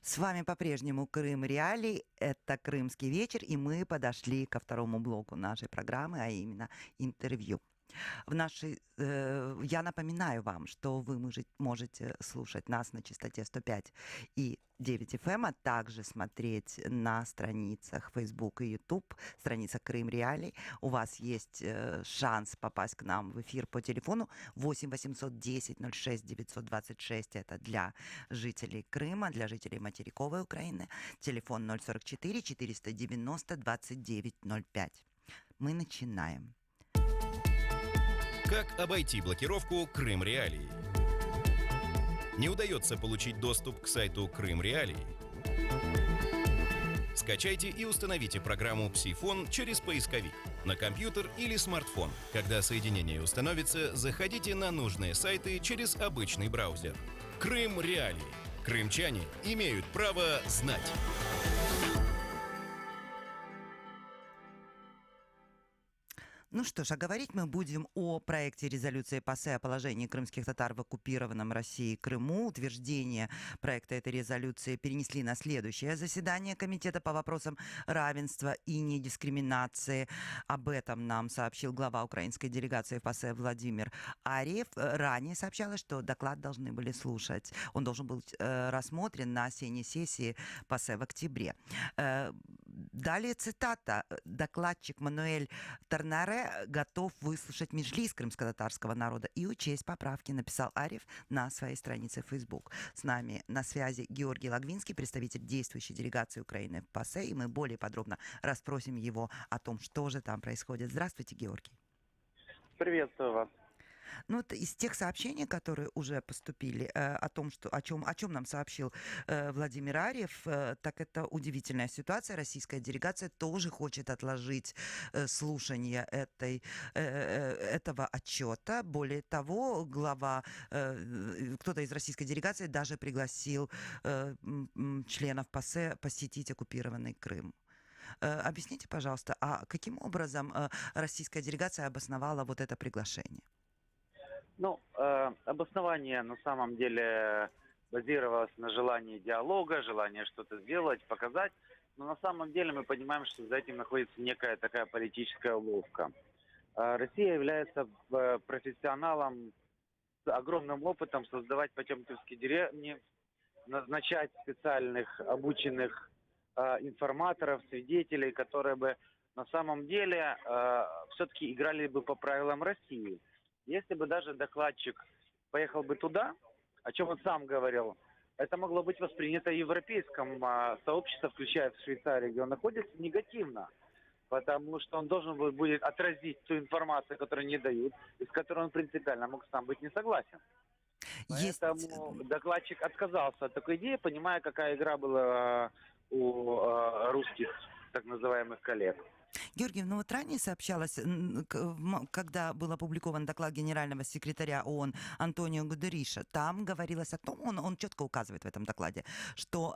С вами по-прежнему Крым Реалии. Это «Крымский вечер», и мы подошли ко второму блоку нашей программы, а именно интервью. Я напоминаю вам, что вы можете слушать нас на частоте 105 и 9 FM, а также смотреть на страницах Facebook и YouTube, страница Крым Реалий. У вас есть шанс попасть к нам в эфир по телефону 8 810 06 926. Это для жителей Крыма, для жителей материковой Украины. Телефон 044 490 2905. Мы начинаем. Как обойти блокировку Крым Реалии? Не удается получить доступ к сайту Крым Реалии? Скачайте и установите программу Псифон через поисковик на компьютер или смартфон. Когда соединение установится, заходите на нужные сайты через обычный браузер. Крым Реалии. Крымчане имеют право знать. Ну что ж, а говорить мы будем о проекте резолюции ПАСЕ о положении крымских татар в оккупированном Россией Крыму. Утверждение проекта этой резолюции перенесли на следующее заседание Комитета по вопросам равенства и недискриминации. Об этом нам сообщил глава украинской делегации в ПАСЕ Владимир Арьев. Ранее сообщалось, что доклад должны были слушать. Он должен был быть рассмотрен на осенней сессии ПАСЕ в октябре. Далее цитата. Докладчик Мануэль Торнаре готов выслушать межлис крымско-татарского народа и учесть поправки, написал Арьев на своей странице в Facebook. С нами на связи Георгий Лагвинский, представитель действующей делегации Украины в ПАСЕ, и мы более подробно расспросим его о том, что же там происходит. Здравствуйте, Георгий. Приветствую вас. Ну, это из тех сообщений, которые уже поступили, о том, о чем нам сообщил Владимир Арьев, так это удивительная ситуация. Российская делегация тоже хочет отложить слушание этого отчета. Более того, кто-то из российской делегации даже пригласил членов ПАСЕ посетить оккупированный Крым. Объясните, пожалуйста, а каким образом российская делегация обосновала вот это приглашение? Обоснование на самом деле базировалось на желании диалога, желании что-то сделать, показать. Но на самом деле мы понимаем, что за этим находится некая такая политическая уловка. Россия является профессионалом с огромным опытом создавать потемкинские деревни, назначать специальных обученных информаторов, свидетелей, которые бы на самом деле все-таки играли бы по правилам России. Если бы даже докладчик поехал бы туда, о чем он сам говорил, это могло быть воспринято в европейском сообществе, включая в Швейцарии, где он находится, негативно. Потому что он должен будет отразить ту информацию, которую не дают, и с которой он принципиально мог сам быть не согласен. Поэтому докладчик отказался от такой идеи, понимая, какая игра была у русских так называемых коллег. Георгий, ну вот ранее сообщалось, когда был опубликован доклад генерального секретаря ООН Антонио Гутерриша, там говорилось о том, он четко указывает в этом докладе, что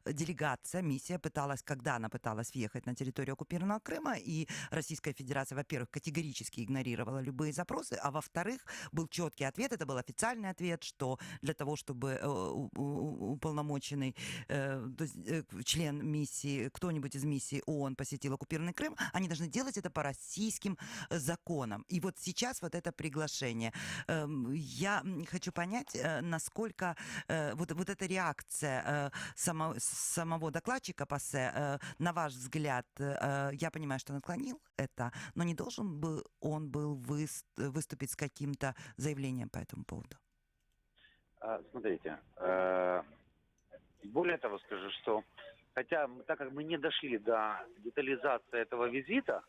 миссия когда она пыталась въехать на территорию оккупированного Крыма, и Российская Федерация, во-первых, категорически игнорировала любые запросы, а во-вторых, был четкий ответ, это был официальный ответ, что для того, чтобы уполномоченный член миссии, кто-нибудь из миссии ООН посетил оккупированный Крым, они должны делать это по российским законам. И вот сейчас вот это приглашение. Я хочу понять, насколько вот эта реакция самого докладчика ПАСЕ, на ваш взгляд, я понимаю, что он отклонил это, но не должен был он выступить с каким-то заявлением по этому поводу? Смотрите, более того скажу, что так как мы не дошли до детализации этого визита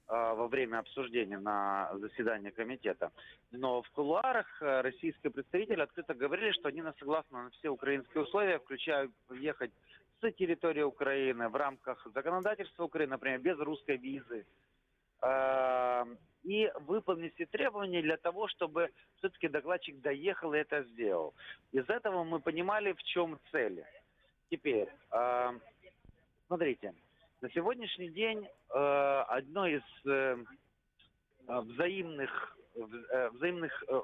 во время обсуждения на заседании комитета, но в кулуарах российские представители открыто говорили, что они согласны на все украинские условия, включая въехать с территории Украины в рамках законодательства Украины, например, без русской визы, и выполнить все требования для того, чтобы все-таки докладчик доехал и это сделал. Из этого мы понимали, в чем цель. Теперь, смотрите, на сегодняшний день одно из взаимных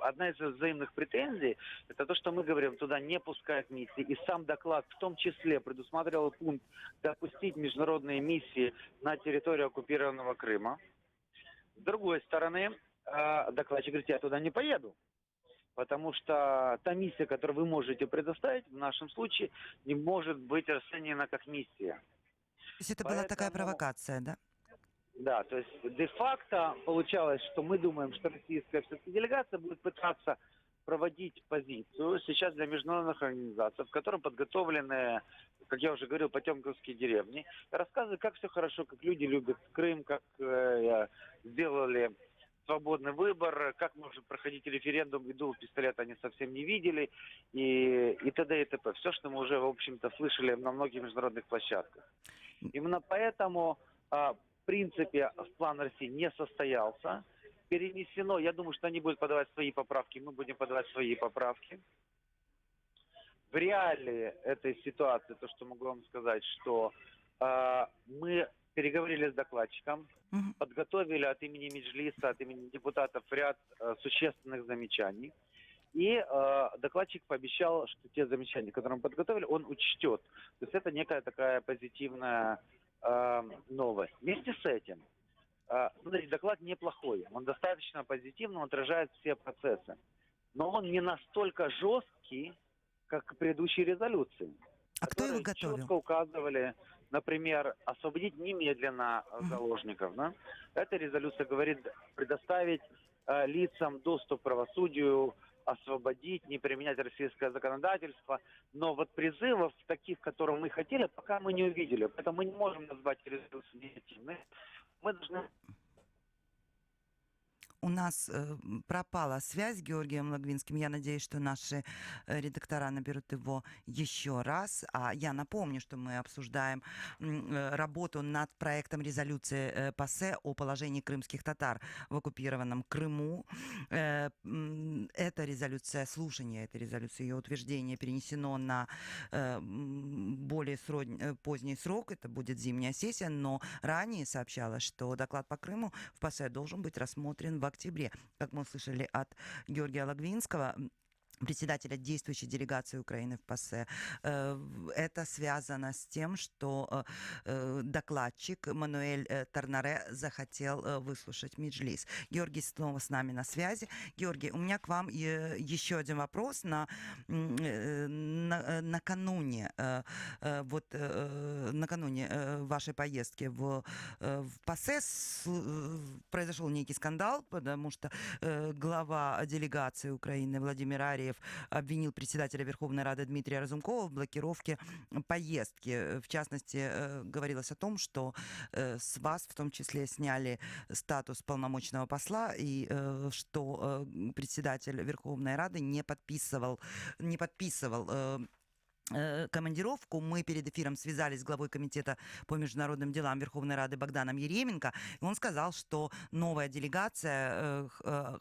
одна из взаимных претензий, это то, что мы говорим, туда не пускают миссии. И сам доклад в том числе предусматривал пункт допустить международные миссии на территорию оккупированного Крыма. С другой стороны, докладчик говорит, я туда не поеду. Потому что та миссия, которую вы можете предоставить, в нашем случае, не может быть расценена как миссия. То есть это была такая провокация, да? Да, то есть де-факто получалось, что мы думаем, что российская все-таки делегация будет пытаться проводить позицию сейчас для международных организаций, в котором подготовлены, как я уже говорил, потемкинские деревни, рассказывают, как все хорошо, как люди любят Крым, как сделали свободный выбор, как может проходить референдум, и дул пистолет они совсем не видели, и т.д. и т.п. Все, что мы уже, в общем-то, слышали на многих международных площадках. Именно поэтому, в принципе, план России не состоялся. Перенесено, я думаю, что они будут подавать свои поправки, мы будем подавать свои поправки. В реалии этой ситуации, то, что могу вам сказать, что мы переговорили с докладчиком, подготовили от имени Меджлиса, от имени депутатов ряд существенных замечаний. И докладчик пообещал, что те замечания, которые мы подготовили, он учтет. То есть это некая такая позитивная новость. Вместе с этим, смотрите, доклад неплохой, он достаточно позитивный, он отражает все процессы. Но он не настолько жесткий, как предыдущие резолюции. А кто его готовил? Четко указывали, например, освободить немедленно заложников. Да? Эта резолюция говорит предоставить лицам доступ к правосудию, освободить, не применять российское законодательство. Но вот призывов таких, которые мы хотели, пока мы не увидели. Поэтому мы не можем назвать резолюцию негативной. Мы должны... У нас пропала связь с Георгием Логвинским. Я надеюсь, что наши редактора наберут его еще раз. А я напомню, что мы обсуждаем работу над проектом резолюции ПАСЕ о положении крымских татар в оккупированном Крыму. Эта резолюция, слушание этой резолюции, ее утверждение перенесено на более поздний срок. Это будет зимняя сессия, но ранее сообщалось, что доклад по Крыму в ПАСЕ должен быть рассмотрен в октябре, как мы услышали от Георгия Логвинского, председателя действующей делегации Украины в ПАСЕ. Это связано с тем, что докладчик Мануэль Тарнаре захотел выслушать Меджлис. Георгий снова с нами на связи. Георгий, у меня к вам еще один вопрос. Накануне вашей поездки в ПАСЕ произошел некий скандал, потому что глава делегации Украины Владимир Ариев обвинил председателя Верховной Рады Дмитрия Разумкова в блокировке поездки. В частности, говорилось о том, что с вас в том числе сняли статус полномочного посла, и что председатель Верховной Рады не подписывал командировку. Мы перед эфиром связались с главой комитета по международным делам Верховной Рады Богданом Еременко, и он сказал, что новая делегация,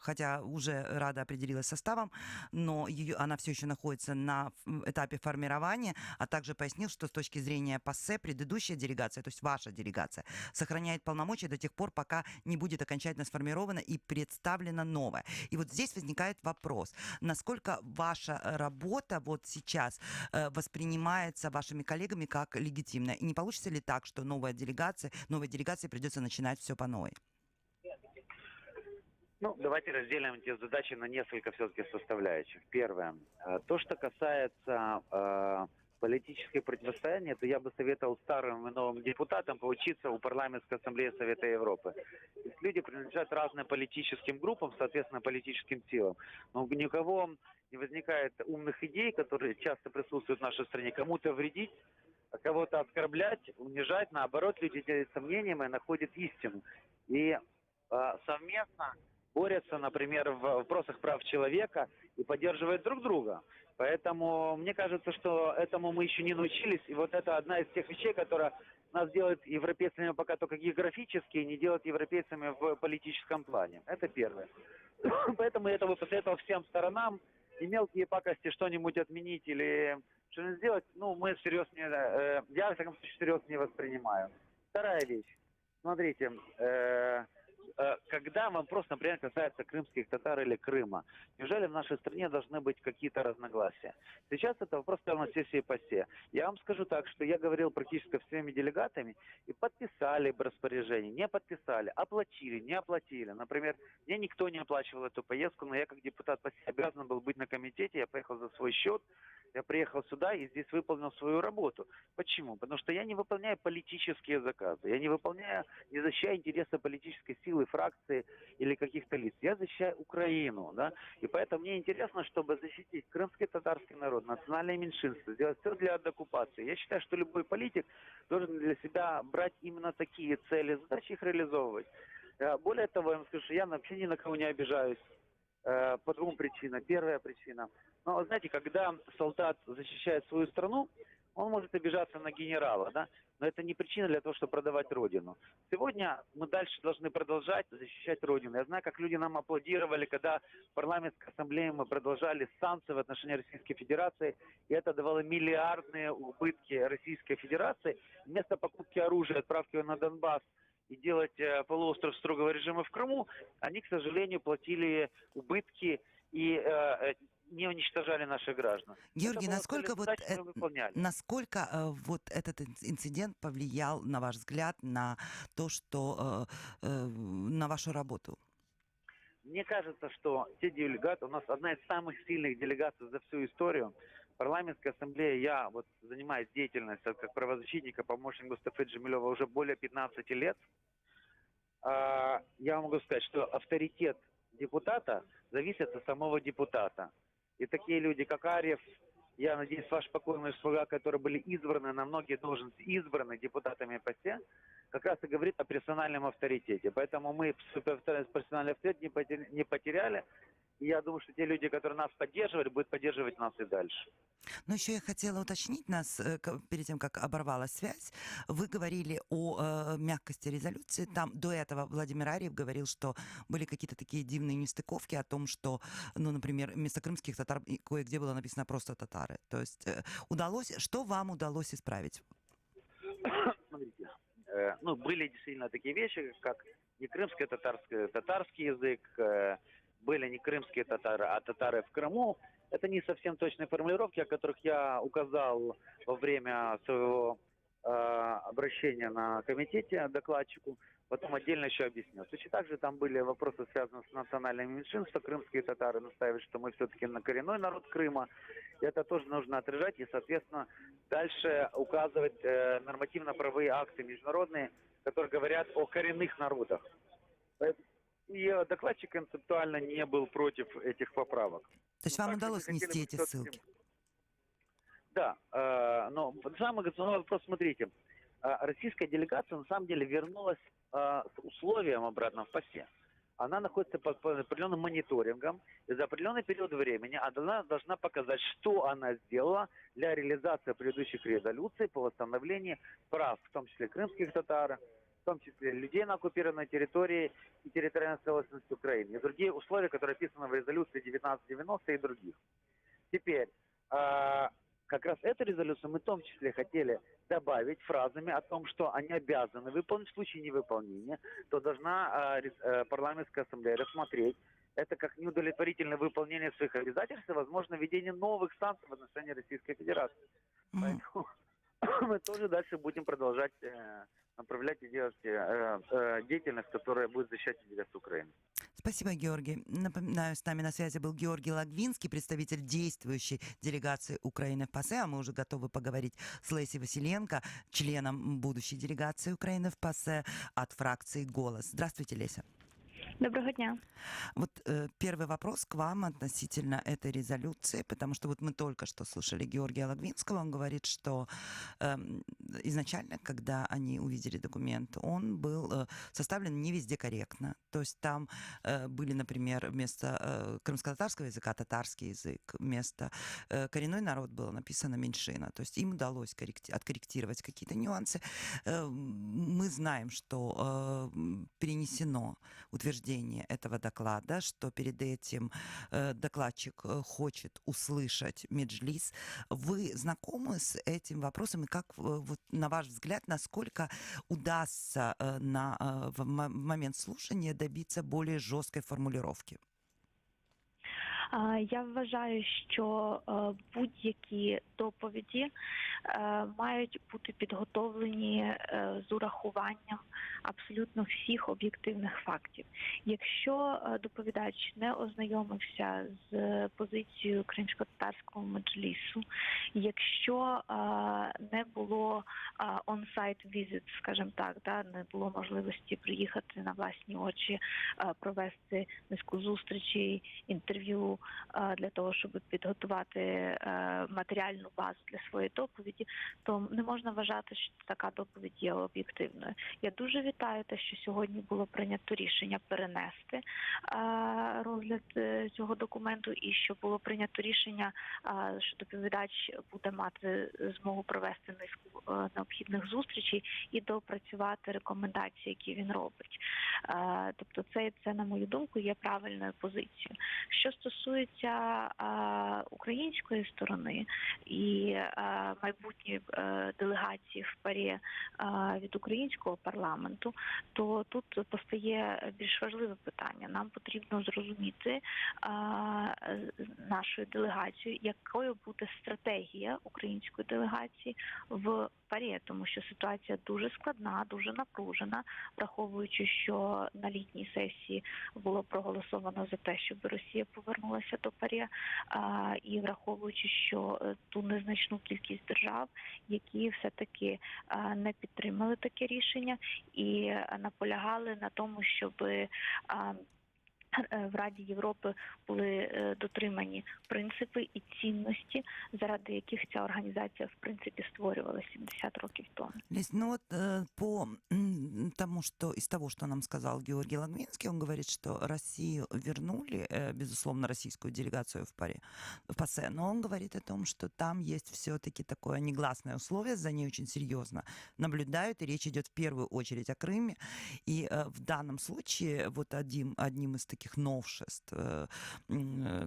хотя уже Рада определилась составом, но она все еще находится на этапе формирования, а также пояснил, что с точки зрения ПАСЕ предыдущая делегация, то есть ваша делегация, сохраняет полномочия до тех пор, пока не будет окончательно сформирована и представлена новая. И вот здесь возникает вопрос, насколько ваша работа вот сейчас воспринимается вашими коллегами как легитимная? И не получится ли так, что новой делегации придется начинать все по новой? Ну, давайте разделим эти задачи на несколько все-таки составляющих. Первое. То, что касается политическое противостояние, то я бы советовал старым и новым депутатам поучиться у Парламентской ассамблеи Совета Европы. То есть люди принадлежат разным политическим группам, соответственно, политическим силам. Но ни у кого не возникает умных идей, которые часто присутствуют в нашей стране, кому-то вредить, а кого-то оскорблять, унижать. Наоборот, люди делятся мнением и находят истину. И совместно борются, например, в вопросах прав человека и поддерживают друг друга. Поэтому мне кажется, что этому мы еще не научились. И вот это одна из тех вещей, которая нас делает европейцами пока только географически, и не делает европейцами в политическом плане. Это первое. Поэтому я это бы посоветовал всем сторонам. И мелкие пакости что-нибудь отменить или что-нибудь сделать, ну, мы всерьез не... я, во всяком случае, всерьез не воспринимаю. Вторая вещь. Смотрите, когда вопрос, например, касается крымских татар или Крыма, неужели в нашей стране должны быть какие-то разногласия? Сейчас это вопрос стоял на сессии ПАСЕ. Я вам скажу так, что я говорил практически со всеми делегатами, и подписали бы распоряжение, не подписали, оплатили, не оплатили. Например, мне никто не оплачивал эту поездку, но я как депутат ПАСЕ обязан был быть на комитете, я поехал за свой счет, я приехал сюда и здесь выполнил свою работу. Почему? Потому что я не выполняю политические заказы, я не защищаю интересы политической силы, фракции или каких-то лиц. Я защищаю Украину, да, и поэтому мне интересно, чтобы защитить крымский татарский народ, национальные меньшинства, сделать все для деоккупации. Я считаю, что любой политик должен для себя брать именно такие цели, задачи их реализовывать. Более того, я вам скажу, что я вообще ни на кого не обижаюсь. По двум причинам. Первая причина. Ну, знаете, когда солдат защищает свою страну, он может обижаться на генерала, да? Но это не причина для того, чтобы продавать Родину. Сегодня мы дальше должны продолжать защищать Родину. Я знаю, как люди нам аплодировали, когда в парламентской ассамблее мы продолжали санкции в отношении Российской Федерации, и это давало миллиардные убытки Российской Федерации. Вместо покупки оружия, отправки его на Донбасс, и делать полуостров строгого режима в Крыму, они, к сожалению, платили убытки и не уничтожали наших граждан. Георгий, выполняли. насколько вот этот инцидент повлиял, на ваш взгляд, на то, что на вашу работу? Мне кажется, что те делегаты, у нас одна из самых сильных делегаций за всю историю, парламентская ассамблея, я вот занимаюсь деятельностью как правозащитника, помощник Мустафы Джемилева уже более 15 лет. Я могу сказать, что авторитет депутата зависит от самого депутата. И такие люди, как Арьев, я надеюсь, ваш покойный слуга, которые были избраны на многие должности, избраны депутатами ПАСЕ, как раз и говорит о персональном авторитете. Поэтому мы персональный авторитет не потеряли. И я думаю, что те люди, которые нас поддерживали, будут поддерживать нас и дальше. Но еще я хотела уточнить нас, перед тем, как оборвалась связь, вы говорили о мягкости резолюции. Там до этого Владимир Арьев говорил, что были какие-то такие дивные нестыковки о том, что, ну, например, вместо крымских татар кое-где было написано просто татары. То есть что вам удалось исправить? Смотрите, были действительно такие вещи, как не крымский, татарский язык, были не крымские татары, а татары в Крыму. Это не совсем точные формулировки, о которых я указал во время своего обращения на комитете докладчику. Потом отдельно еще объяснил. Точно так же там были вопросы, связанные с национальными меньшинствами. Крымские татары настаивают, что мы все-таки коренной народ Крыма. И это тоже нужно отражать и, соответственно, дальше указывать нормативно-правовые акты международные, которые говорят о коренных народах. И докладчик концептуально не был против этих поправок. То есть вам удалось внести эти ссылки? Да, но самый основной вопрос, смотрите, российская делегация на самом деле вернулась с условием обратно в ПАСЕ. Она находится под определенным мониторингом, и за определенный период времени она должна показать, что она сделала для реализации предыдущих резолюций по восстановлению прав, в том числе крымских татар, в том числе людей на оккупированной территории и территориальной целостности Украины, и другие условия, которые описаны в резолюции 1990 и других. Теперь, как раз эту резолюцию мы в том числе хотели добавить фразами о том, что они обязаны выполнить в случае невыполнения, то должна парламентская ассамблея рассмотреть это как неудовлетворительное выполнение своих обязательств и, возможно, введение новых санкций в отношении Российской Федерации. Поэтому мы тоже дальше будем продолжать направлять и делать деятельность, которая будет защищать интересы Украины. Спасибо, Георгий. Напоминаю, с нами на связи был Георгий Лагвинский, представитель действующей делегации Украины в ПАСЕ. А мы уже готовы поговорить с Лесей Василенко, членом будущей делегации Украины в ПАСЕ от фракции «Голос». Здравствуйте, Леся. Доброго дня. Вот первый вопрос к вам относительно этой резолюции, потому что вот мы только что слушали Георгия Лагвинского, он говорит, что изначально, когда они увидели документ, он был составлен не везде корректно. То есть там были, например, вместо крымско-татарского языка татарский язык, вместо коренной народ было написано меньшина. То есть им удалось откорректировать какие-то нюансы. Мы знаем, что перенесено утверждение обсуждение этого доклада, что перед этим докладчик хочет услышать Меджлис. Вы знакомы с этим вопросом и как, вот, на ваш взгляд, насколько удастся в момент слушания добиться более жесткой формулировки? Я вважаю, що будь-які доповіді мають бути підготовлені з урахуванням абсолютно всіх об'єктивних фактів. Якщо доповідач не ознайомився з позицією кримськотатарського меджлісу, якщо не було on-site visit, скажімо так, не було можливості приїхати на власні очі, провести низку зустрічей, інтерв'ю, для того, щоб підготувати матеріальну базу для своєї доповіді, то не можна вважати, що така доповідь є об'єктивною. Я дуже вітаю те, що сьогодні було прийнято рішення перенести розгляд цього документу і що було прийнято рішення, що доповідач буде мати змогу провести низку необхідних зустрічей і доопрацювати рекомендації, які він робить. Тобто це, на мою думку, є правильною позицією. Що стосується української сторони і майбутньої делегації в ПАРЄ від українського парламенту, то тут постає більш важливе питання. Нам потрібно зрозуміти нашою делегацією, якою буде стратегія української делегації в ПАРЄ, тому що ситуація дуже складна, дуже напружена, враховуючи, що на літній сесії було проголосовано за те, щоб Росія повернулася до ПАРЄ, і враховуючи, що ту незначну кількість держав, які все-таки не підтримали таке рішення і наполягали на тому, щоб в Раді Європи були дотримані принципи і цінності, заради яких ця організація, в принципі, створювалася 70 років тому. Лесь, из того, что нам сказал Георгий Лагвинский, он говорит, что Россию вернули, безусловно, российскую делегацию в ПАСЕ, но он говорит о том, что там есть все-таки такое негласное условие, за ней очень серьезно наблюдают, и речь идет в первую очередь о Крыме, и в данном случае вот одним из таких новшеств,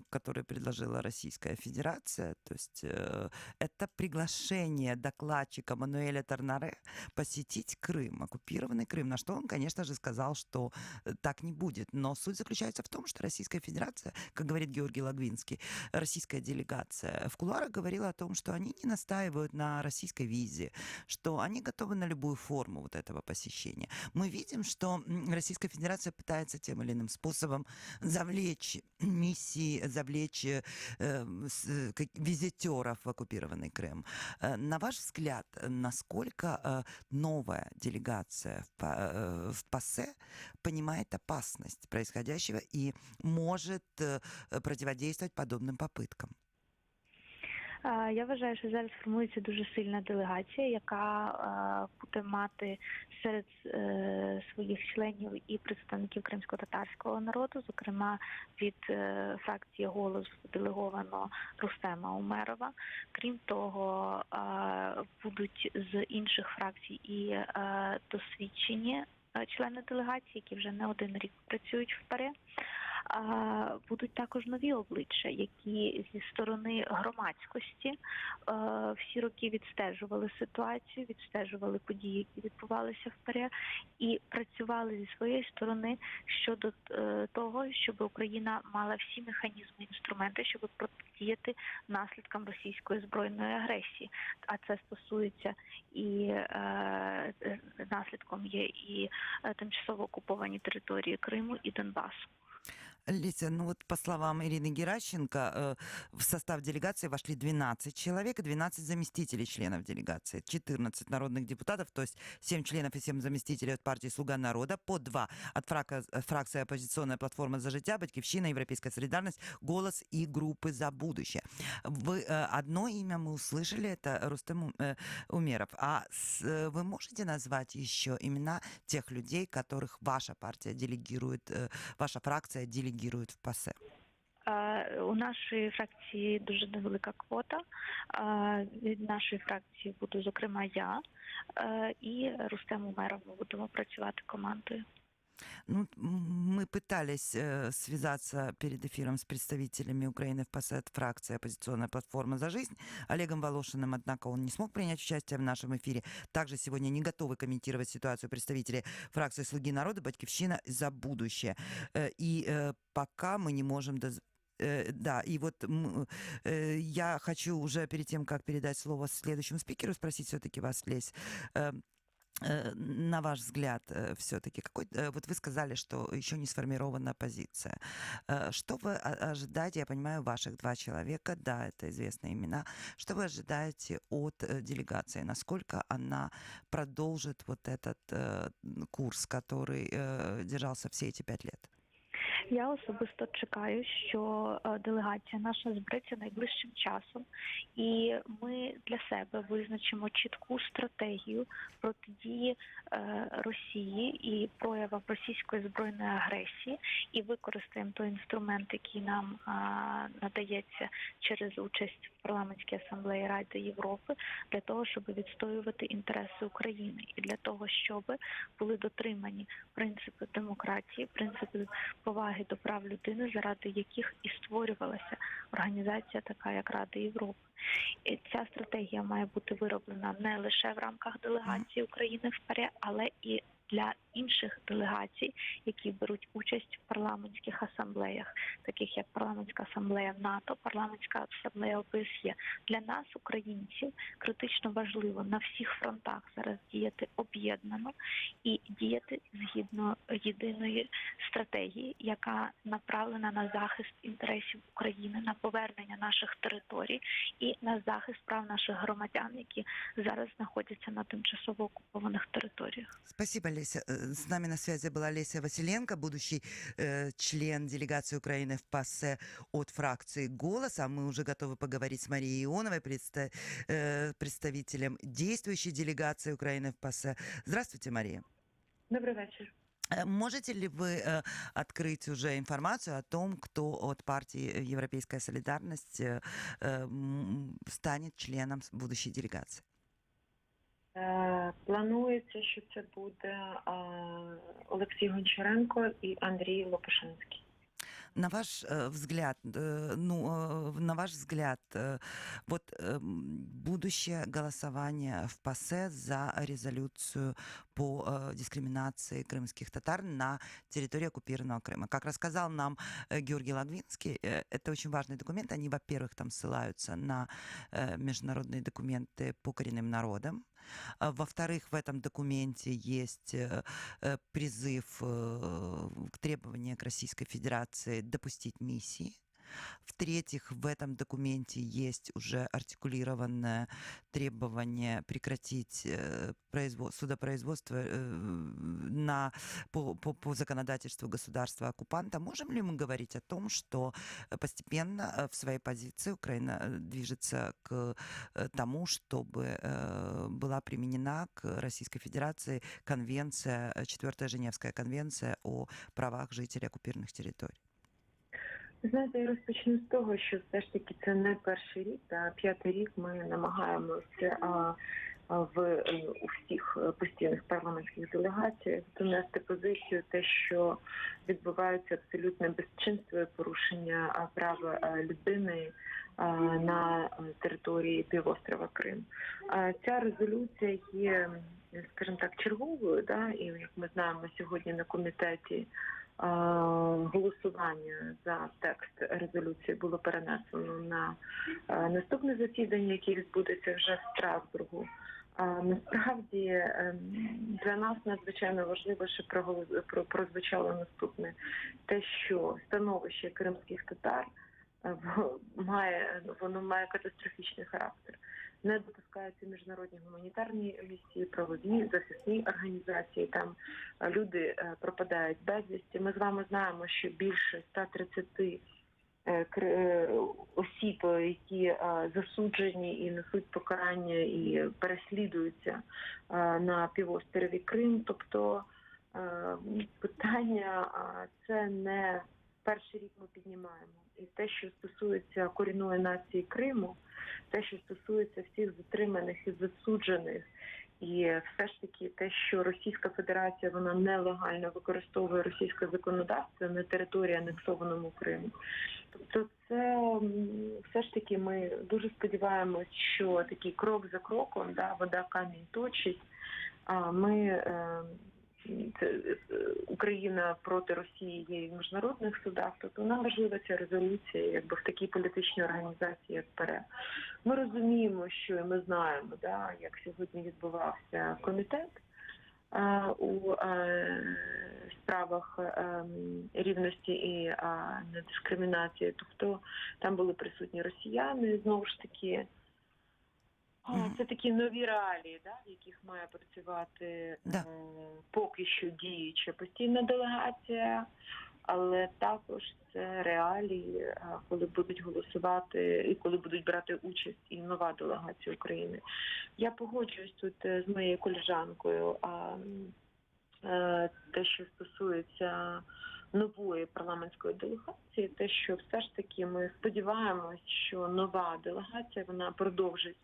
которые предложила Российская Федерация, то есть это приглашение докладчика Мануэля Торнаре посетить Крым, оккупированный Крым, на что он, конечно же, сказал, что так не будет. Но суть заключается в том, что Российская Федерация, как говорит Георгий Лагвинский, российская делегация в кулуарах говорила о том, что они не настаивают на российской визе, что они готовы на любую форму вот этого посещения. Мы видим, что Российская Федерация пытается тем или иным способом завлечь миссии, завлечь визитеров в оккупированный Крым. На ваш взгляд, насколько новая делегация в ПАСЕ понимает опасность происходящего и может противодействовать подобным попыткам? Я вважаю, що зараз формується дуже сильна делегація, яка буде мати серед своїх членів і представників кримськотатарського народу, зокрема від фракції «Голос» делеговано Рустема Умерова. Крім того, будуть з інших фракцій і досвідчені члени делегації, які вже не один рік працюють в ПАРЄ. Будуть також нові обличчя, які зі сторони громадськості всі роки відстежували ситуацію, відстежували події, які відбувалися в ПАРЄ, і працювали зі своєї сторони щодо того, щоб Україна мала всі механізми і інструменти, щоб протидіяти наслідкам російської збройної агресії. А це стосується і наслідком є і тимчасово окуповані території Криму і Донбасу. Леся, по словам Ирины Геращенко, в состав делегации вошли 12 человек и 12 заместителей членов делегации, 14 народных депутатов, то есть 7 членов и 7 заместителей от партии «Слуга народа», по 2 от фракции «Оппозиционная платформа за життя», «Батьківщина», «Европейская солидарность», «Голос» и группы «За будущее». Одно имя мы услышали, это Рустем Умеров. А вы можете назвать еще имена тех людей, которых ваша партия делегирует, ваша фракция делегирует в ПАСЕ? У нашої фракції дуже невелика квота. Від нашої фракції буду, зокрема, я і Рустем Умеров. Ми будемо працювати командою. Ну, мы пытались связаться перед эфиром с представителями Украины в ПАСЕ от фракции «Оппозиционная платформа за жизнь» Олегом Волошиным, однако он не смог принять участие в нашем эфире. Также сегодня не готовы комментировать ситуацию представители фракции «Слуги народа», «Батькивщина» за будущее. И пока мы не можем да, и вот я хочу уже перед тем, как передать слово следующему спикеру, спросить все-таки вас, Лесь, на ваш взгляд, все-таки, вот вы сказали, что еще не сформирована позиция. Что вы ожидаете, я понимаю, ваших 2 человека, да, это известные имена, что вы ожидаете от делегации? Насколько она продолжит вот этот курс, который держался все эти 5 лет? Я особисто чекаю, що делегація наша збереться найближчим часом, і ми для себе визначимо чітку стратегію протидії Росії і проявам російської збройної агресії, і використаємо той інструмент, який нам надається через участь в парламентській асамблеї Ради Європи, для того, щоб відстоювати інтереси України, і для того, щоб були дотримані принципи демократії, принципи поваги до прав людини, заради яких і створювалася організація така, як Рада Європи. І ця стратегія має бути вироблена не лише в рамках делегації України в ПАРЄ, але і для інших делегацій, які беруть участь в парламентських асамблеях, таких як парламентська асамблея НАТО, парламентська асамблея ОБСЄ. Для нас, українців, критично важливо на всіх фронтах зараз діяти об'єднано і діяти згідно єдиної стратегії, яка направлена на захист інтересів України, на повернення наших територій і на захист прав наших громадян, які зараз знаходяться на тимчасово окупованих територіях. Спасибо, Леся. С нами на связи была Леся Василенко, будущий член делегации Украины в ПАСЕ от фракции «Голос». А мы уже готовы поговорить с Марией Ионовой, представителем действующей делегации Украины в ПАСЕ. Здравствуйте, Мария. Добрый вечер. Можете ли вы открыть уже информацию о том, кто от партии «Европейская солидарность» станет членом будущей делегации? Планується, що це буде Олексій Гончаренко і Андрій Лопушинський. На ваш взгляд, вот будущее голосование в ПАСЕ за резолюцию по дискриминации крымских татар на территории оккупированного Крыма. Как рассказал нам Георгий Лагвинский, это очень важный документ. Они, во-первых, там ссылаются на международные документы по коренным народам. Во-вторых, в этом документе есть призыв к требованию к Российской Федерации допустить миссии. В-третьих, в этом документе есть уже артикулированное требование прекратить судопроизводство по законодательству государства-оккупанта. Можем ли мы говорить о том, что постепенно в своей позиции Украина движется к тому, чтобы была применена к Российской Федерации конвенция, 4-я Женевская конвенция о правах жителей оккупированных территорий? Знаєте, я розпочну з того, що все ж таки це не перший рік, а 5-й рік ми намагаємося у всіх постійних парламентських делегаціях донести позицію те, що відбувається абсолютне безчинство і порушення прав людини на території півострова Крим. Ця резолюція є, скажімо так, черговою, і як ми знаємо сьогодні на комітеті, голосування за текст резолюції було перенесено на наступне засідання, яке відбудеться вже в Страсбургу. Насправді для нас надзвичайно важливо, що прозвучало наступне. Те, що становище кримських татар має катастрофічний характер. Не допускаються міжнародні гуманітарні місії, правові, захисні організації. Там люди пропадають безвісті. Ми з вами знаємо, що більше 130 осіб, які засуджені і несуть покарання і переслідуються на півострові Крим. Тобто питання це не перший рік ми піднімаємо. І те, що стосується корінної нації Криму, те, що стосується всіх затриманих і засуджених, І все ж таки те, що Російська Федерація вона нелегально використовує російське законодавство на території анексованому Криму. Тобто це все ж таки ми дуже сподіваємось, що такий крок за кроком, вода камінь точить, а ми Україна проти Росії є і в міжнародних судах, тобто нам важлива ця резолюція в такій політичній організації, як ПРЕ. Ми розуміємо, що і ми знаємо, як сьогодні відбувався комітет у справах рівності і недискримінації. Тобто там були присутні росіяни, знову ж таки. Це такі нові реалії, в яких має працювати поки що діюча постійна делегація, але також це реалії, коли будуть голосувати і коли будуть брати участь і нова делегація України. Я погоджуюсь тут з моєю колежанкою, те, що стосується нової парламентської делегації, те, що все ж таки ми сподіваємось, що нова делегація, вона продовжить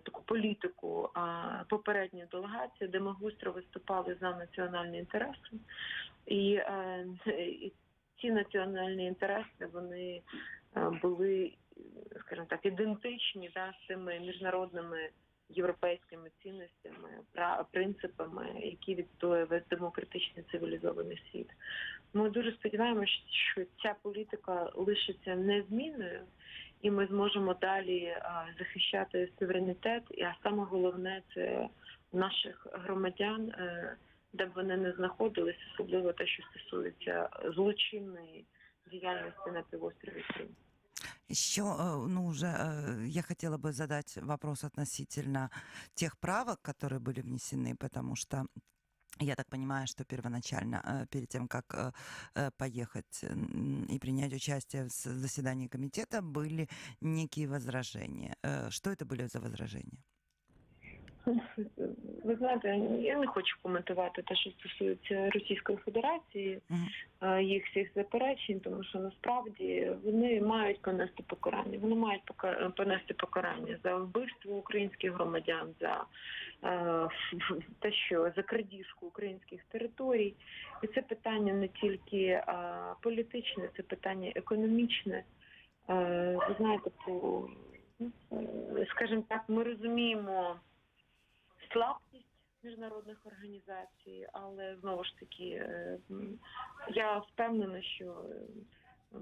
таку політику попередньої делегації, де ми гостро виступали за національні інтереси. І ці національні інтереси, вони були, скажімо так, ідентичні з тими міжнародними європейськими цінностями, принципами, які відстоює весь демократичний цивілізований світ. Ми дуже сподіваємося, що ця політика лишиться незмінною, і ми зможемо далі захищати суверенітет, а саме головне – це наших громадян, де б вони не знаходились, особливо те, що стосується злочинної діяльності на півострові Крим. Еще, я хотела бы задать вопрос относительно тех правок, которые были внесены, потому что я так понимаю, что первоначально, перед тем, как поехать и принять участие в заседании комитета, были некие возражения. Что это были за возражения? Ви знаєте, я не хочу коментувати те, що стосується Російської Федерації, їх всіх заперечень, тому що насправді вони мають понести покарання. Вони мають понести покарання за вбивство українських громадян, за те, що за крадіжку українських територій. І це питання не тільки політичне, це питання економічне. Ви знаєте, скажімо так, ми розуміємо слабкість міжнародних організацій, але знову ж таки я впевнена, що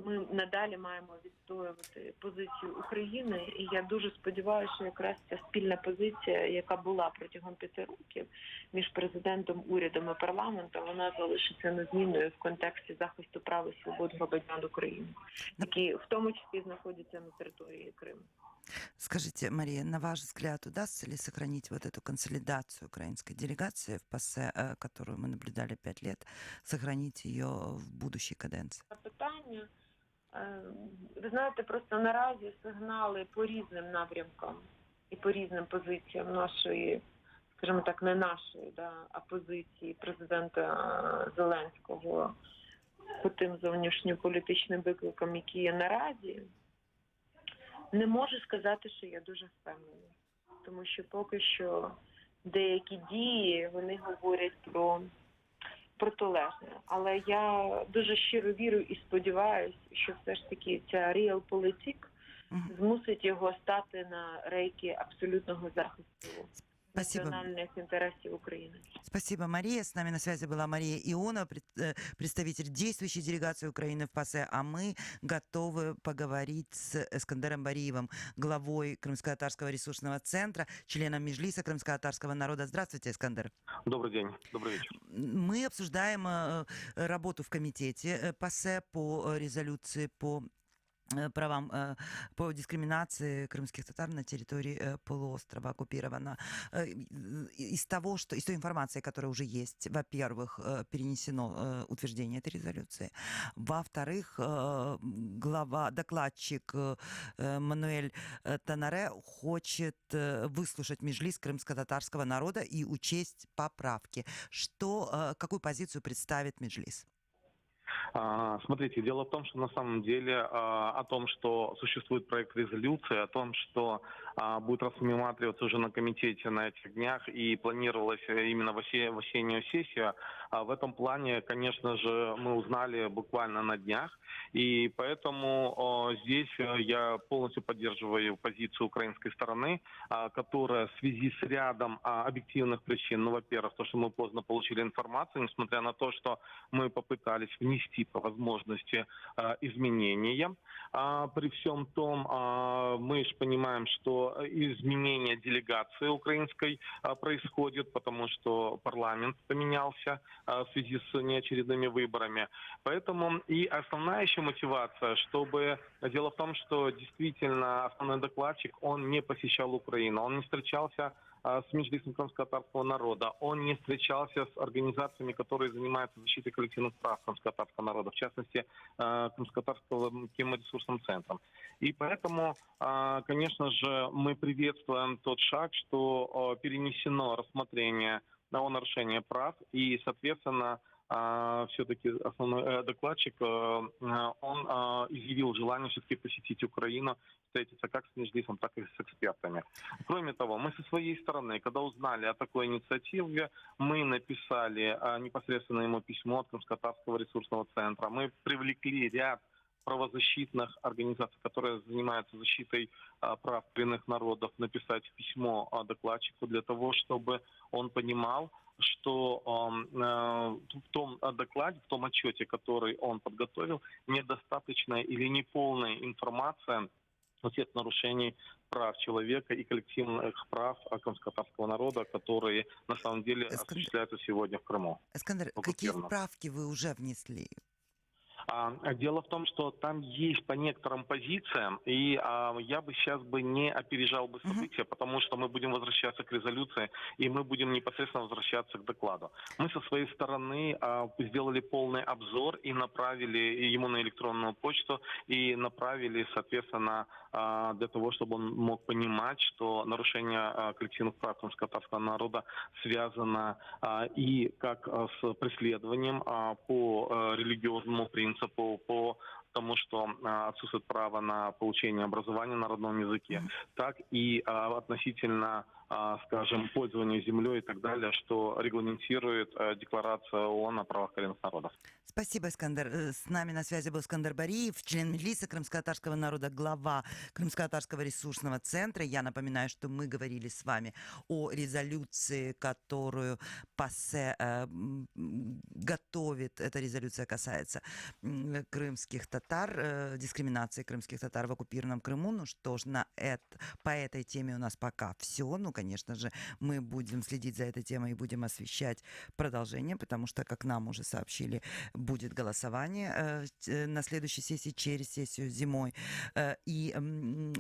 ми надалі маємо відстоювати позицію України, і я дуже сподіваюся, що якраз ця спільна позиція, яка була протягом 5 років між президентом, урядом і парламентом, вона залишиться незмінною в контексті захисту прав і свобод громадян України, які в тому числі знаходяться на території Криму. Скажите, Мария, на ваш взгляд, удастся ли сохранить вот эту консолидацию украинской делегации в ПАСЕ, которую мы наблюдали 5 лет, сохранить ее в будущей каденции? Питання, ви знаєте, просто наразі сигнали по різним напрямкам і по різним позиціям нашої, скажімо так, не нашої, а позиції президента Зеленського по тим зовнішньополітичним викликам, які є наразі. Не можу сказати, що я дуже впевнена, тому що поки що деякі дії, вони говорять про протилежне. Але я дуже щиро вірю і сподіваюся, що все ж таки ця realpolitik змусить його стати на рейки абсолютного захисту национальных интересов Украины. Спасибо, Мария. С нами на связи была Мария Ионова, представитель действующей делегации Украины в ПАСЕ, а мы готовы поговорить с Эскандером Бариевым, главой Крымско-Татарского ресурсного центра, членом Меджлиса Крымско-Татарского народа. Здравствуйте, Эскандер. Добрый день, добрый вечер. Мы обсуждаем работу в комитете ПАСЕ по резолюции по правам по дискриминации крымских татар на территории полуострова оккупировано. Из той информации, которая уже есть, во-первых, перенесено утверждение этой резолюции, во-вторых, докладчик Мануэль Танаре хочет выслушать Меджлис крымско-татарского народа и учесть поправки. Какую позицию представит Меджлис? Смотрите, дело в том, что на самом деле о том, что существует проект резолюции, о том, что будет рассматриваться уже на комитете на этих днях и планировалось именно в осеннюю сессию. В этом плане, конечно же, мы узнали буквально на днях, и поэтому здесь я полностью поддерживаю позицию украинской стороны, которая в связи с рядом объективных причин, ну, во-первых, то, что мы поздно получили информацию, несмотря на то, что мы попытались внести по возможности изменения. При всем том, мы же понимаем, что изменение делегации украинской происходит, потому что парламент поменялся в связи с неочередными выборами. Поэтому и основная еще мотивация, чтобы... Дело в том, что действительно основной докладчик, он не посещал Украину, он не встречался с Меджлисом крымско-татарского народа, он не встречался с организациями, которые занимаются защитой коллективных прав крымско-татарского народа, в частности, крымско-татарским ресурсным центром. И поэтому, конечно же, мы приветствуем тот шаг, что перенесено рассмотрение о нарушении прав, и, соответственно, все-таки основной докладчик, он изъявил желание все-таки посетить Украину, встретиться как с Меджлисом, так и с экспертами. Кроме того, мы со своей стороны, когда узнали о такой инициативе, мы написали непосредственно ему письмо от Крымско-татарского ресурсного центра. Мы привлекли ряд правозащитных организаций, которые занимаются защитой прав коренных народов, написать письмо докладчику для того, чтобы он понимал, что в том докладе, в том отчете, который он подготовил, недостаточная или неполная информация о тех нарушений прав человека и коллективных прав крымско-татарского народа, которые на самом деле осуществляются сегодня в Крыму. Эскандер, какие правки вы уже внесли? Дело в том, что там есть по некоторым позициям, и я бы сейчас не опережал бы события, потому что мы будем возвращаться к резолюции, и мы будем непосредственно возвращаться к докладу. Мы со своей стороны сделали полный обзор и направили ему на электронную почту, и направили, соответственно, для того, чтобы он мог понимать, что нарушение коллективных прав крымско-татарского народа связано и как с преследованием по религиозному принципу, по тому, что отсутствует право на получение образования на родном языке, так и относительно, скажем, пользования землей и так далее, что регламентирует Декларация ООН о правах коренных народов. Спасибо, Эскандер. С нами на связи был Эскандер Бариев, член Меджлиса крымско-татарского народа, глава Крымско-татарского ресурсного центра. Я напоминаю, что мы говорили с вами о резолюции, которую ПАСЕ готовит. Эта резолюция касается крымских татар, дискриминации крымских татар в оккупированном Крыму. Ну что ж, по этой теме у нас пока все. Ну, конечно же, мы будем следить за этой темой и будем освещать продолжение, потому что, как нам уже сообщили, будет голосование на следующей сессии, через сессию зимой. И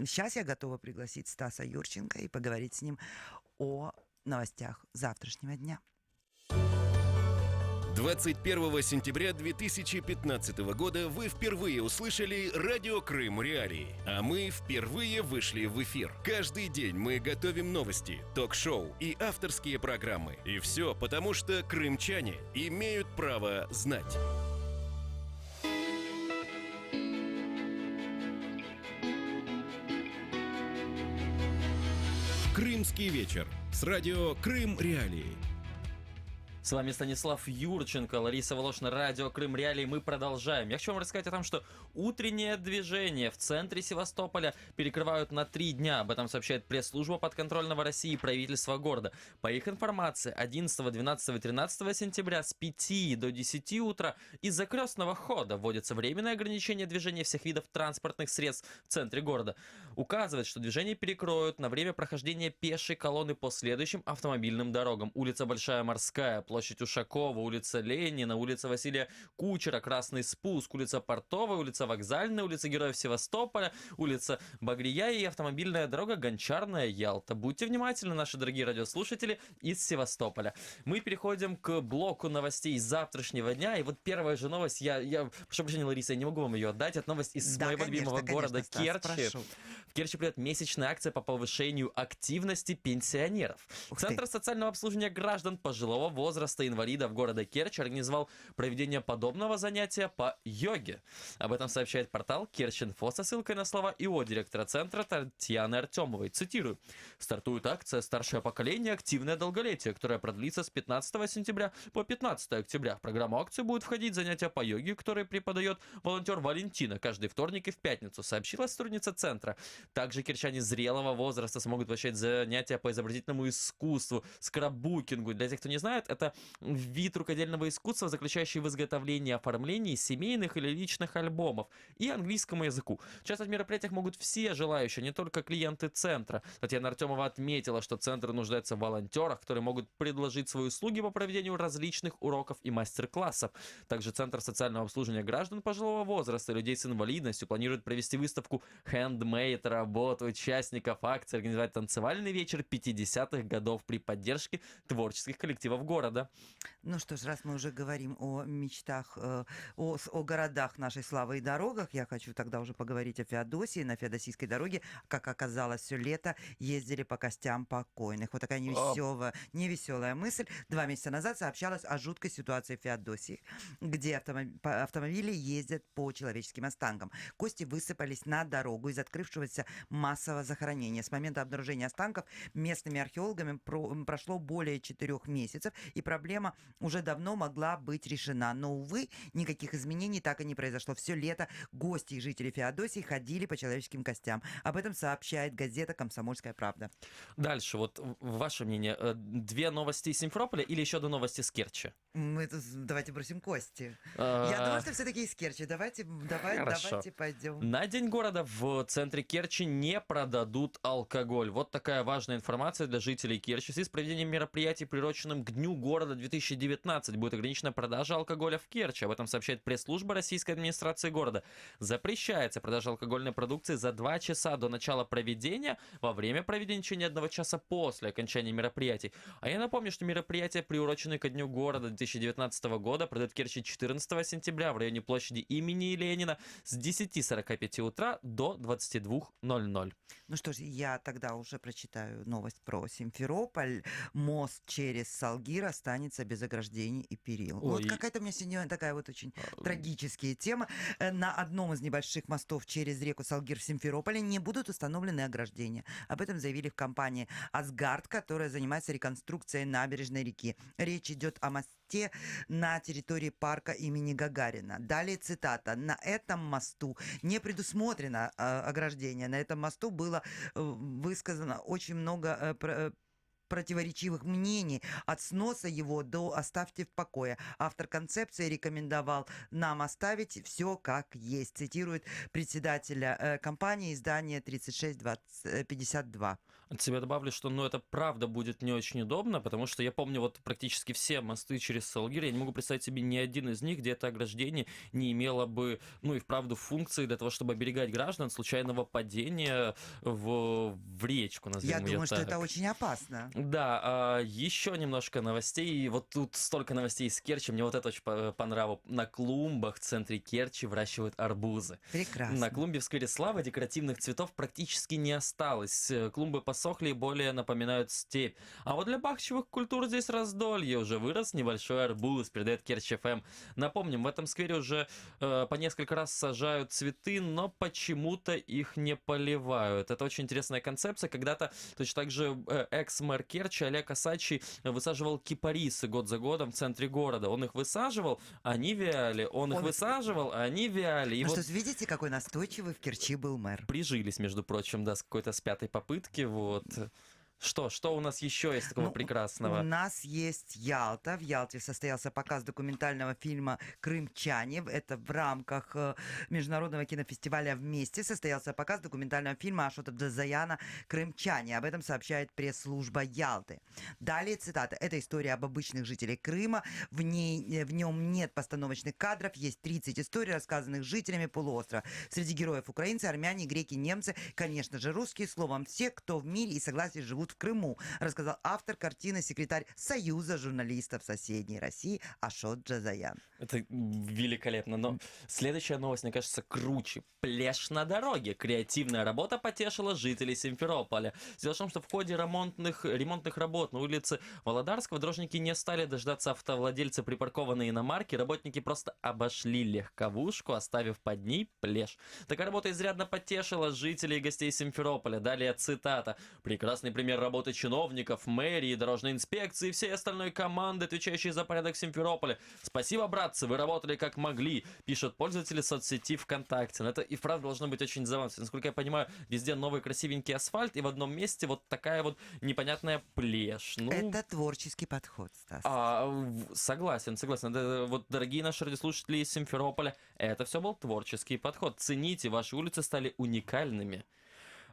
сейчас я готова пригласить Стаса Юрченко и поговорить с ним о новостях завтрашнего дня. 21 сентября 2015 года вы впервые услышали «Радио Крым Реалии», а мы впервые вышли в эфир. Каждый день мы готовим новости, ток-шоу и авторские программы. И все потому, что крымчане имеют право знать. Крымский вечер с радио Крым Реалии. С вами Станислав Юрченко, Лариса Волошина, радио Крым Реалии. Мы продолжаем. Я хочу вам рассказать о том, что утреннее движение в центре Севастополя перекрывают на 3 дня. Об этом сообщает пресс-служба подконтрольного России и правительства города. По их информации, 11, 12 и 13 сентября с 5 до 10 утра из-за крестного хода вводится временное ограничение движения всех видов транспортных средств в центре города. Указывает, что движение перекроют на время прохождения пешей колонны по следующим автомобильным дорогам. Улица Большая Морская, площадь Ушакова, улица Ленина, улица Василия Кучера, Красный Спуск, улица Портовая, улица Вокзальная, улица Героев Севастополя, улица Багрия и автомобильная дорога Гончарная, Ялта. Будьте внимательны, наши дорогие радиослушатели из Севастополя. Мы переходим к блоку новостей завтрашнего дня. И вот первая же новость, я прошу прощения, Лариса, я не могу вам ее отдать. Это новость из моего любимого города Керчи. Керчи придет месячная акция по повышению активности пенсионеров. Ух ты. Центр социального обслуживания граждан пожилого возраста инвалидов города Керчь организовал проведение подобного занятия по йоге. Об этом сообщает портал Керчь.Инфо со ссылкой на слова ИО директора центра Татьяны Артемовой. Цитирую. «Стартует акция «Старшее поколение. Активное долголетие», которая продлится с 15 сентября по 15 октября. В программу акции будут входить занятия по йоге, которые преподает волонтер Валентина каждый вторник и в пятницу, сообщила сотрудница центра. Также керчане зрелого возраста смогут посещать занятия по изобразительному искусству, скраббукингу. Для тех, кто не знает, это вид рукодельного искусства, заключающий в изготовлении и оформлении семейных или личных альбомов, и английскому языку. Участвовать в мероприятиях могут все желающие, не только клиенты центра. Татьяна Артемова отметила, что центр нуждается в волонтерах, которые могут предложить свои услуги по проведению различных уроков и мастер-классов. Также Центр социального обслуживания граждан пожилого возраста и людей с инвалидностью планирует провести выставку «Handmade» работ участников акции, организовать танцевальный вечер 50-х годов при поддержке творческих коллективов города. Ну что ж, раз мы уже говорим о мечтах, о городах нашей славы и дорогах, я хочу тогда уже поговорить о Феодосии. На Феодосийской дороге, как оказалось, все лето ездили по костям покойных. Вот такая невеселая мысль. 2 месяца назад сообщалось о жуткой ситуации в Феодосии, где автомобили ездят по человеческим останкам. Кости высыпались на дорогу из открывшегося массового захоронения. С момента обнаружения останков местными археологами прошло более 4 месяцев, и проблема уже давно могла быть решена. Но, увы, никаких изменений так и не произошло. Все лето гости и жители Феодосии ходили по человеческим костям. Об этом сообщает газета «Комсомольская правда». Дальше, вот ваше мнение. 2 новости из Симферополя или еще 2 новости с Керчи? Давайте бросим кости. Я думаю, что все-таки из Керчи. Давайте пойдем. На День города в центре Керчи не продадут алкоголь. Вот такая важная информация для жителей Керчи. В связи с проведением мероприятий, приуроченным к Дню города 2019, будет ограничена продажа алкоголя в Керчи. Об этом сообщает пресс-служба российской администрации города. Запрещается продажа алкогольной продукции за 2 часа до начала проведения, во время проведения в течение 1 часа после окончания мероприятий. А я напомню, что мероприятия, приуроченные ко Дню города 2019 года, пройдут в Керчи 14 сентября в районе площади имени Ленина с 10:45 утра до 22:00. Ну что ж, я тогда уже прочитаю новость про Симферополь. Мост через Салгир останется без ограждений и перил. Ой. Вот какая-то у меня сегодня такая вот очень трагическая тема. На одном из небольших мостов через реку Салгир в Симферополе не будут установлены ограждения. Об этом заявили в компании «Асгард», которая занимается реконструкцией набережной реки. Речь идет о мосте на территории парка имени Гагарина. Далее цитата. «На этом мосту не предусмотрено ограждение. На этом мосту было высказано очень много противоречивых мнений, от сноса его до «оставьте в покое». Автор концепции рекомендовал нам оставить все как есть, цитирует председателя компании издания 3652. От себя добавлю, что это правда будет не очень удобно, потому что я помню вот практически все мосты через Салгир, я не могу представить себе ни один из них, где это ограждение не имело бы, и вправду функции для того, чтобы оберегать граждан от случайного падения в речку, назовем Я ее думаю, что так. это очень опасно. Да, еще немножко новостей. Вот тут столько новостей из Керчи. Мне вот это очень понравилось. На клумбах в центре Керчи выращивают арбузы. Прекрасно. На клумбе в сквере Славы декоративных цветов практически не осталось. Клумбы посохли и более напоминают степь. А вот для бахчевых культур здесь раздолье. Уже вырос небольшой арбуз, передает Керчь ФМ. Напомним, в этом сквере уже по несколько раз сажают цветы, но почему-то их не поливают. Это очень интересная концепция. Когда-то точно так же экс-мэр Керчи Олег Осадчий высаживал кипарисы год за годом в центре города. Он их высаживал, они вяли. Он их высаживал, они вяли. И ну вот что, видите, какой настойчивый в Керчи был мэр. Прижились, между прочим, да, с какой-то с 5-й попытки, вот. Что у нас еще есть такого прекрасного? У нас есть Ялта. В Ялте состоялся показ документального фильма «Крымчане». Это в рамках международного кинофестиваля «Вместе» состоялся показ документального фильма Ашота Дзаяна «Крымчане». Об этом сообщает пресс-служба Ялты. Далее цитата. «Это история об обычных жителях Крыма. В нем нет постановочных кадров. Есть 30 историй, рассказанных жителями полуострова. Среди героев украинцы, армяне, греки, немцы, конечно же, русские. Словом, все, кто в мире и согласии живут живут в Крыму, рассказал автор картины, секретарь Союза журналистов соседней России Ашот Джазаян. Это великолепно, но следующая новость, мне кажется, круче. Пляж на дороге. Креативная работа потешила жителей Симферополя. Дело в том, что в ходе ремонтных работ на улице Володарского дорожники не стали дождаться автовладельца припаркованной иномарки. Работники просто обошли легковушку, оставив под ней пляж. Такая работа изрядно потешила жителей и гостей Симферополя. Далее цитата. «Прекрасный пример работы чиновников, мэрии, дорожной инспекции и всей остальной команды, отвечающей за порядок Симферополя. Спасибо, братцы, вы работали как могли», пишут пользователи соцсети ВКонтакте. Но это и вправду должно быть очень забавно. Насколько я понимаю, везде новый красивенький асфальт, и в одном месте вот такая вот непонятная плешь. Ну, Это творческий подход, Стас. согласен. Вот, дорогие наши радиослушатели из Симферополя, это все был творческий подход. Цените, ваши улицы стали уникальными.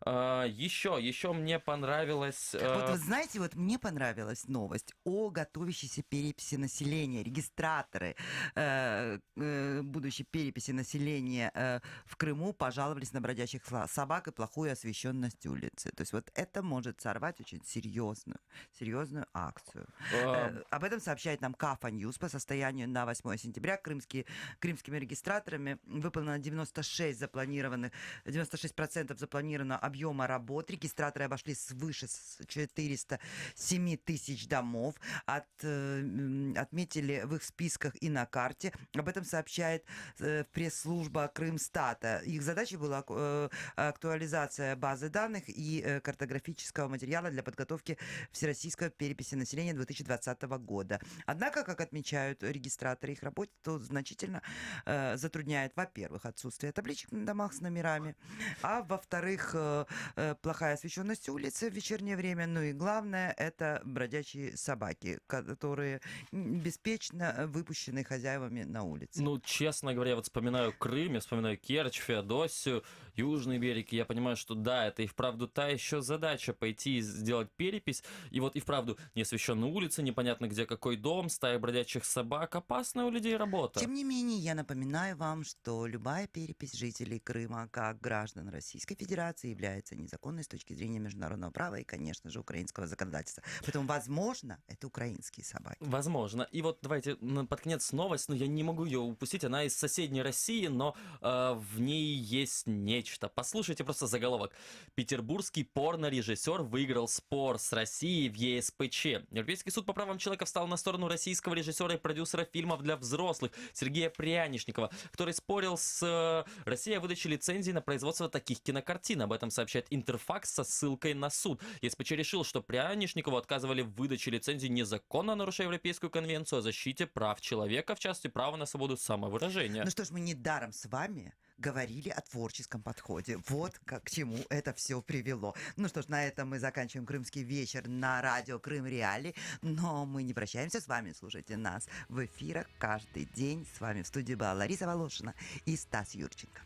Еще мне понравилось... Вот вы знаете, вот мне понравилась новость о готовящейся переписи населения. Регистраторы будущей переписи населения в Крыму пожаловались на бродячих собак и плохую освещенность улицы. То есть вот это может сорвать очень серьезную акцию. Об этом сообщает нам Кафа Ньюс. По состоянию на 8 сентября крымскими регистраторами выполнено 96% запланированного объема работ. Регистраторы обошли свыше 407 тысяч домов. Отметили в их списках и на карте. Об этом сообщает пресс-служба Крымстата. Их задачей была актуализация базы данных и картографического материала для подготовки всероссийской переписи населения 2020 года. Однако, как отмечают регистраторы, их работе то значительно затрудняет, во-первых, отсутствие табличек на домах с номерами, а во-вторых, плохая освещенность улицы в вечернее время, ну и главное, это бродячие собаки, которые беспечно выпущены хозяевами на улице. Ну, честно говоря, вот вспоминаю Крым, я вспоминаю Керчь, Феодосию, Южный берег, и я понимаю, что да, это и вправду та еще задача пойти и сделать перепись, и вот и вправду неосвещенные улицы, непонятно где какой дом, стая бродячих собак, опасная у людей работа. Тем не менее, я напоминаю вам, что любая перепись жителей Крыма как граждан Российской Федерации является незаконной с точки зрения международного права и, конечно же, украинского законодательства. Поэтому, возможно, это украинские собаки. Возможно. И вот давайте под конец новость, но я не могу ее упустить, она из соседней России, но в ней есть нечто. Послушайте просто заголовок. Петербургский порнорежиссер выиграл спор с Россией в ЕСПЧ. Европейский суд по правам человека встал на сторону российского режиссера и продюсера фильмов для взрослых Сергея Прянишникова, который спорил с Россией о выдаче лицензии на производство таких кинокартин. Об этом сообщает Интерфакс со ссылкой на суд. ЕСПЧ решил, что Прянишникову отказывали в выдаче лицензии незаконно, нарушая Европейскую конвенцию о защите прав человека, в частности, права на свободу самовыражения. Ну что ж, мы недаром с вами говорили о творческом подходе. Вот к чему это все привело. Ну что ж, на этом мы заканчиваем «Крымский вечер» на радио Крым Реалии. Но мы не прощаемся с вами. Слушайте нас в эфирах каждый день. С вами в студии была Лариса Волошина и Стас Юрченко.